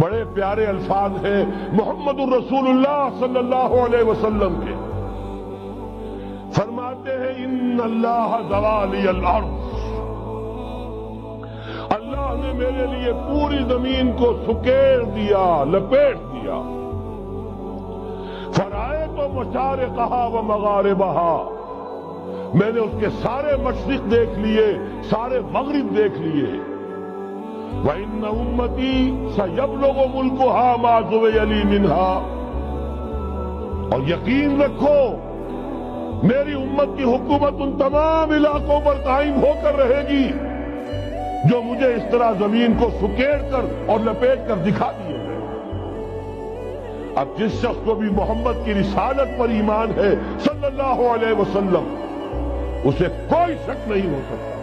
بڑے پیارے الفاظ ہیں محمد الرسول اللہ صلی اللہ علیہ وسلم کے، فرماتے ہیں ان اللہ زوالی الارض، اللہ نے میرے لیے پوری زمین کو سکیڑ دیا، لپیٹ دیا۔ فرائے تو مشارقہا و مغاربہا، میں نے اس کے سارے مشرق دیکھ لیے، سارے مغرب دیکھ لیے۔ وَإِنَّ أُمَّتِي سَيَبْلُغُ مُلْكُهَا مَا زُوِيَ لِي مِنْهَا، اور یقین رکھو میری امت کی حکومت ان تمام علاقوں پر قائم ہو کر رہے گی جو مجھے اس طرح زمین کو سکیڑ کر اور لپیٹ کر دکھا دیے ہیں۔ اب جس شخص کو بھی محمد کی رسالت پر ایمان ہے صلی اللہ علیہ وسلم، اسے کوئی شک نہیں ہو سکتا